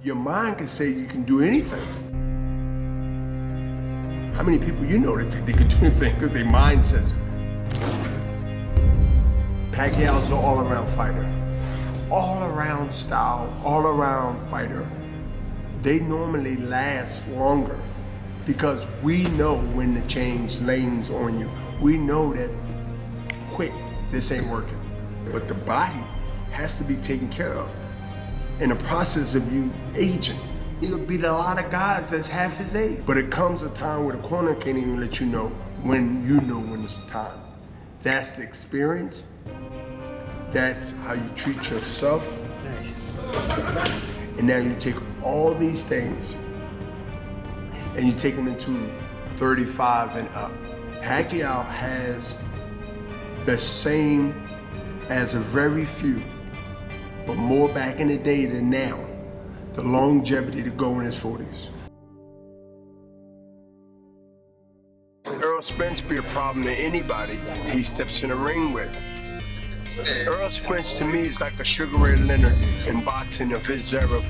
Your mind can say you can do anything. How many people you know that think they can do anything because their mind says it? Pacquiao's an all-around fighter. All-around style, all-around fighter. They normally last longer because we know when to change lanes on you. We know that, quick, this ain't working. But the body has to be taken care of in the process of you aging. You'll beat a lot of guys that's half his age. But it comes a time where the corner can't even let you know when it's time. That's the experience. That's how you treat yourself. And now you take all these things and you take them into 35 and up. Pacquiao has the same as a very few, but more back in the day than now, the longevity to go in his 40s. Errol Spence be a problem to anybody he steps in the ring with. Errol Spence to me is like a Sugar Ray Leonard in boxing of his era.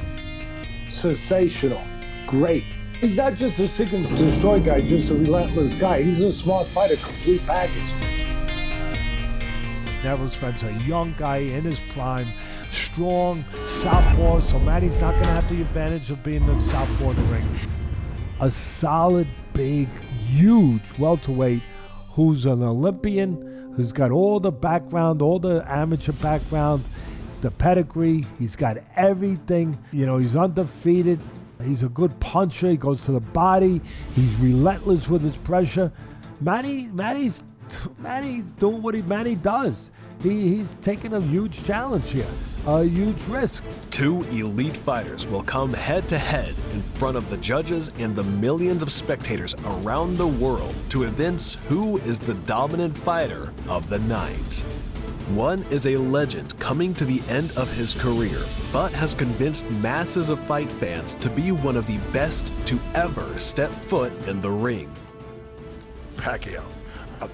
Sensational, great. He's not just a seek and destroy guy, just a relentless guy. He's a smart fighter, complete package. Errol Spence, a young guy in his prime, strong, southpaw, so Manny's not going to have the advantage of being the southpaw in the ring. A solid, big, huge welterweight who's an Olympian, who's got all the background, all the amateur background, the pedigree. He's got everything. You know, he's undefeated. He's a good puncher. He goes to the body. He's relentless with his pressure. Manny doing what Manny does. He's taking a huge challenge here, a huge risk. Two elite fighters will come head-to-head in front of the judges and the millions of spectators around the world to evince who is the dominant fighter of the night. One is a legend coming to the end of his career, but has convinced masses of fight fans to be one of the best to ever step foot in the ring. Pacquiao.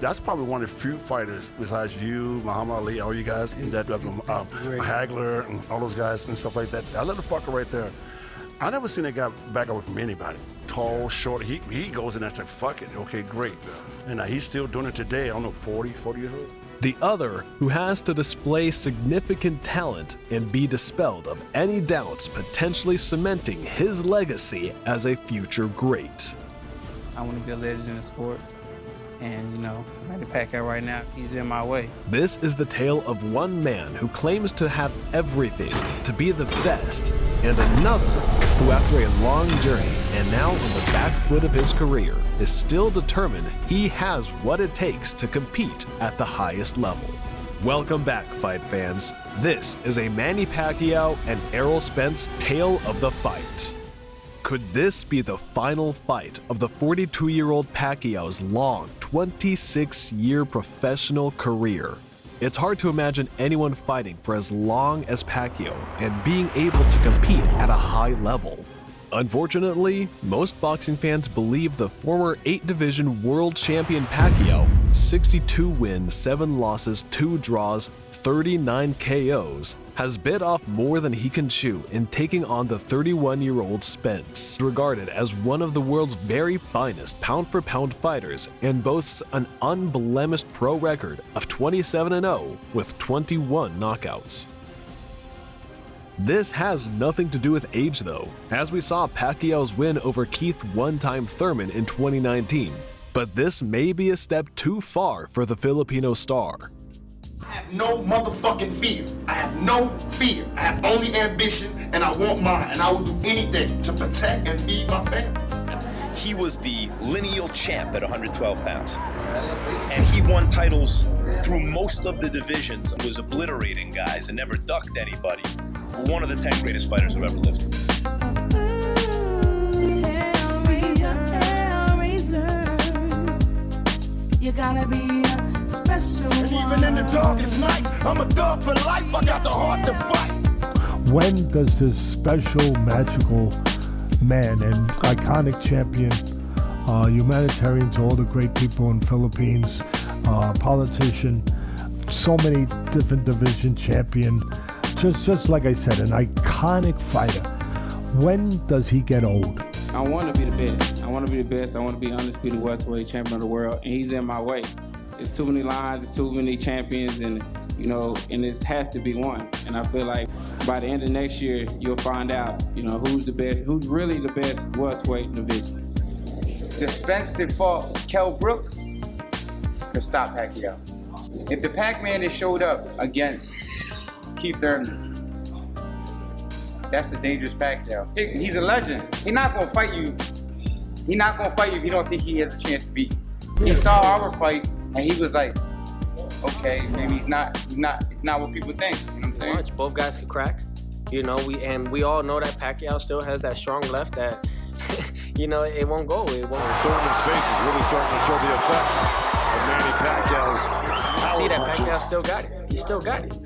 That's probably one of the few fighters besides you, Muhammad Ali, all you guys, and that Hagler and all those guys and stuff like that. That little fucker right there. I never seen that guy back away from anybody. Tall, short, he goes in there and says, fuck it, okay, great. And he's still doing it today, I don't know, 40 years old. The other, who has to display significant talent and be dispelled of any doubts, potentially cementing his legacy as a future great. I want to be a legend in the sport. And, you know, Manny Pacquiao right now, he's in my way. This is the tale of one man who claims to have everything to be the best, and another who, after a long journey and now on the back foot of his career, is still determined he has what it takes to compete at the highest level. Welcome back, fight fans. This is a Manny Pacquiao and Errol Spence tale of the fight. Could this be the final fight of the 42-year-old Pacquiao's long 26-year professional career? It's hard to imagine anyone fighting for as long as Pacquiao and being able to compete at a high level. Unfortunately, most boxing fans believe the former 8-division world champion Pacquiao, 62 wins, 7 losses, 2 draws, 39 KOs, has bit off more than he can chew in taking on the 31-year-old Spence, regarded as one of the world's very finest pound-for-pound fighters, and boasts an unblemished pro record of 27-0 with 21 knockouts. This has nothing to do with age though, as we saw Pacquiao's win over Keith "one-time" Thurman in 2019, but this may be a step too far for the Filipino star. I have no motherfucking fear. I have no fear. I have only ambition, and I want mine, and I will do anything to protect and feed my family. He was the lineal champ at 112 pounds. And he won titles through most of the divisions, was obliterating guys and never ducked anybody. One of the 10 greatest fighters who ever lived. You gotta be a special one. And even in the darkest nights, I'm a thug for life. I got the heart to fight. When does this special, magical man and iconic champion, humanitarian to all the great people in Philippines, politician, so many different division champion, just like I said, an iconic fighter. When does he get old? I want to be the best. I want to be the best. I want to be undisputed welterweight champion of the world, and he's in my way. There's too many lines, there's too many champions, and and it has to be one. And I feel like by the end of next year, you'll find out, who's the best, who's really the best welterweight division. The Spence that fought Kell Brook could stop Pacquiao. If the Pac-Man that showed up against Keith Thurman, that's a dangerous Pacquiao. He's a legend. He's not gonna fight you. He's not gonna fight you if you don't think he has a chance to beat you. He saw our fight and he was like, okay, maybe it's not what people think. You know what I'm saying? Both guys can crack. We all know that Pacquiao still has that strong left that it won't go. It won't. Thurman's face is really starting to show the effects of Manny Pacquiao's power see that punches. Pacquiao still got it. He still got it.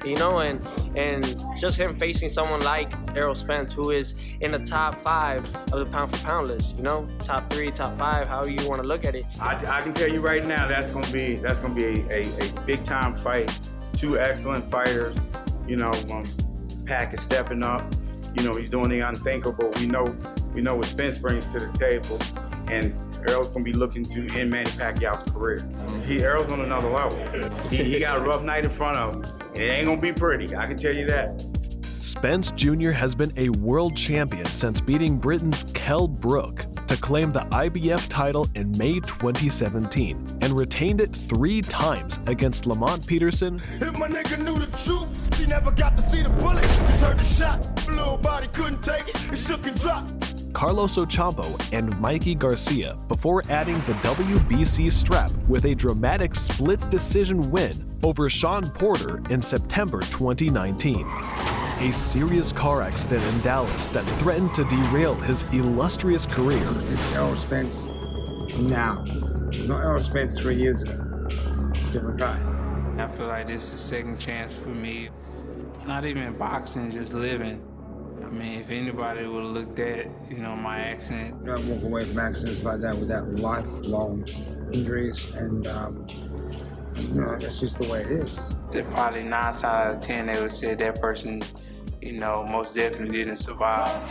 And just him facing someone like Errol Spence, who is in the top 5 of the pound for pound list. Top 3, top 5, however you want to look at it. I can tell you right now, that's gonna be a big time fight. Two excellent fighters. Pac is stepping up. He's doing the unthinkable. We know what Spence brings to the table, and Errol's gonna be looking to end Manny Pacquiao's career. Errol's on another level. He got a rough night in front of him. It ain't gonna be pretty, I can tell you that. Spence Jr. has been a world champion since beating Britain's Kell Brook to claim the IBF title in May 2017 and retained it 3 times against Lamont Peterson. If my nigga knew the truth, he never got to see the bullet. Just heard the shot, little body couldn't take it, it shook and dropped. Carlos Ocampo and Mikey Garcia before adding the WBC strap with a dramatic split decision win over Sean Porter in September 2019. A serious car accident in Dallas that threatened to derail his illustrious career. It's Errol Spence now, not Errol Spence 3 years ago. Different guy. I feel like this is a second chance for me. Not even boxing, just living. If anybody would have looked at, my accident. You don't walk away from accidents like that without lifelong injuries, and that's just the way it is. There's probably 9 times out of 10 they would say that person, most definitely didn't survive.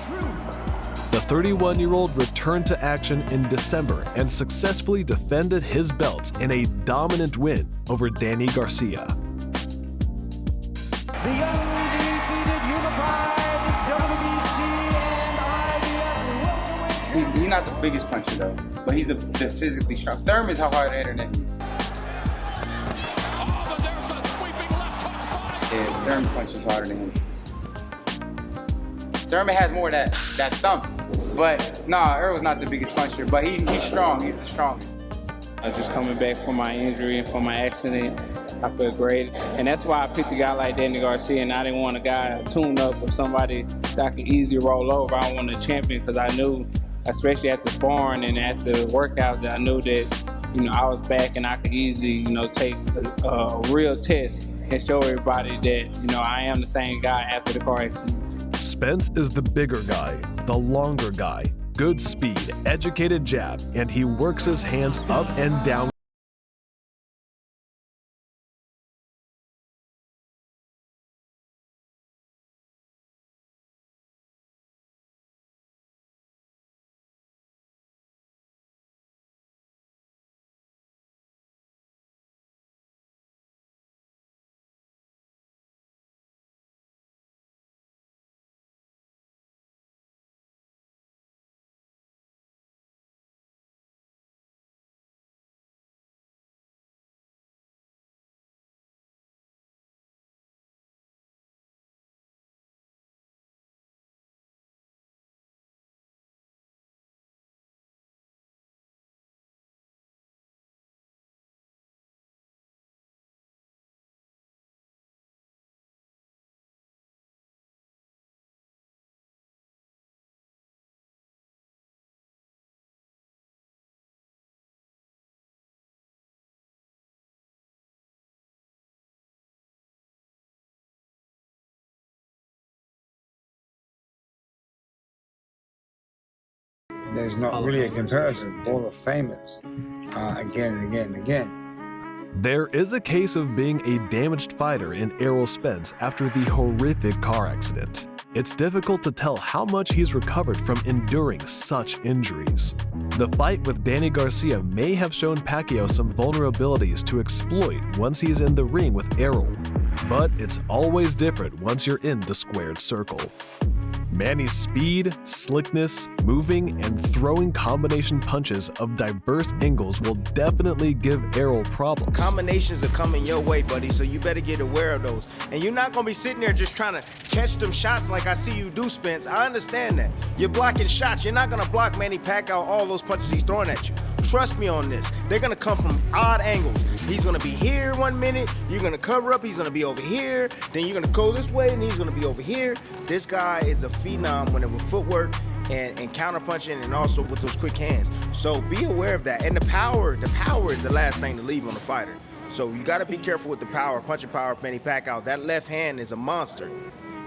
The 31-year-old returned to action in December and successfully defended his belts in a dominant win over Danny Garcia. The undefeated unified WBC and IBF welterweight. He's not the biggest puncher though, but he's the physically strong. Thurman's a harder hitter than him. Yeah, Thurman punches harder than him. Thurman has more of that thump, but Errol's not the biggest puncher, but he's strong. He's the strongest. Just coming back from my injury and from my accident, I feel great. And that's why I picked a guy like Danny Garcia, and I didn't want a guy tuned up or somebody that I could easily roll over. I wanted a champion because I knew, especially at the sparring and at the workouts, that I knew that, I was back and I could easily, take a real test and show everybody that, I am the same guy after the car accident. Spence is the bigger guy, the longer guy, good speed, educated jab, and he works his hands up and down. There's not really a comparison. All the famous, again and again and again. There is a case of being a damaged fighter in Errol Spence after the horrific car accident. it's difficult to tell how much he's recovered from enduring such injuries. The fight with Danny Garcia may have shown Pacquiao some vulnerabilities to exploit once he's in the ring with Errol, but it's always different once you're in the squared circle. Manny's speed, slickness, moving, and throwing combination punches of diverse angles will definitely give Errol problems. Combinations are coming your way, buddy, so you better get aware of those. And you're not going to be sitting there just trying to catch them shots like I see you do, Spence. I understand that. You're blocking shots. You're not going to block Manny Pacquiao all those punches he's throwing at you. Trust me on this. They're going to come from odd angles. He's going to be here 1 minute, you're going to cover up, he's going to be over here, then you're going to go this way, and he's going to be over here. This guy is a phenom when it with footwork and counterpunching and also with those quick hands. So be aware of that. And the power is the last thing to leave on the fighter. So you got to be careful with the power, punching power of Manny Pacquiao. That left hand is a monster.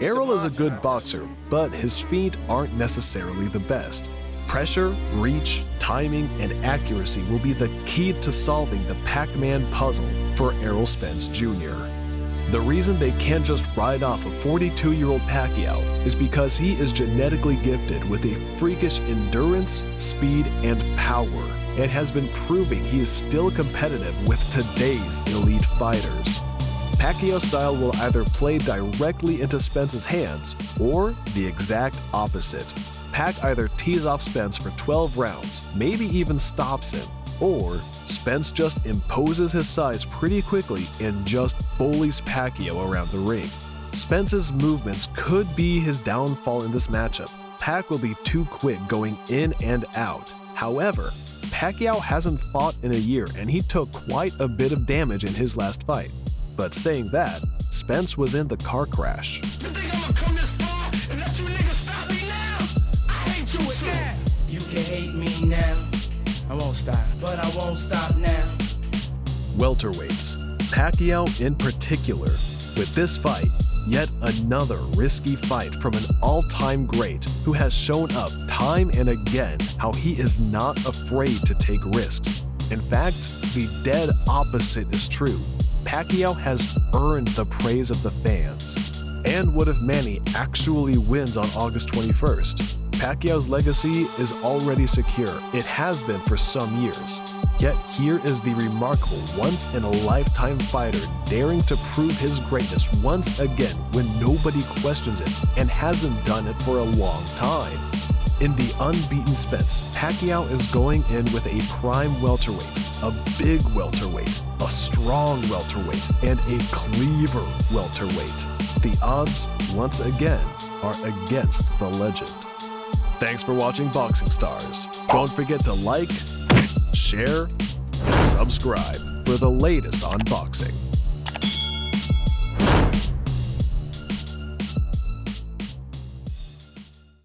Errol is a good boxer, but his feet aren't necessarily the best. Pressure, reach, timing, and accuracy will be the key to solving the Pac-Man puzzle for Errol Spence Jr. The reason they can't just ride off a 42-year-old Pacquiao is because he is genetically gifted with a freakish endurance, speed, and power, and has been proving he is still competitive with today's elite fighters. Pacquiao's style will either play directly into Spence's hands or the exact opposite. Pac either tees off Spence for 12 rounds, maybe even stops him, or Spence just imposes his size pretty quickly and just bullies Pacquiao around the ring. Spence's movements could be his downfall in this matchup. Pac will be too quick going in and out. However, Pacquiao hasn't fought in a year and he took quite a bit of damage in his last fight. But saying that, Spence was in the car crash. You can hate me now. I won't stop, but I won't stop now. Welterweights, Pacquiao in particular. With this fight, yet another risky fight from an all-time great who has shown up time and again how he is not afraid to take risks. In fact, the dead opposite is true. Pacquiao has earned the praise of the fans. And what if Manny actually wins on August 21st? Pacquiao's legacy is already secure. It has been for some years. Yet here is the remarkable once-in-a-lifetime fighter daring to prove his greatness once again when nobody questions it and hasn't done it for a long time. In the Unbeaten Spence, Pacquiao is going in with a prime welterweight, a big welterweight, a strong welterweight, and a cleaver welterweight. The odds, once again, are against the legend. Thanks for watching Boxing Stars. Don't forget to like, share, and subscribe for the latest on boxing.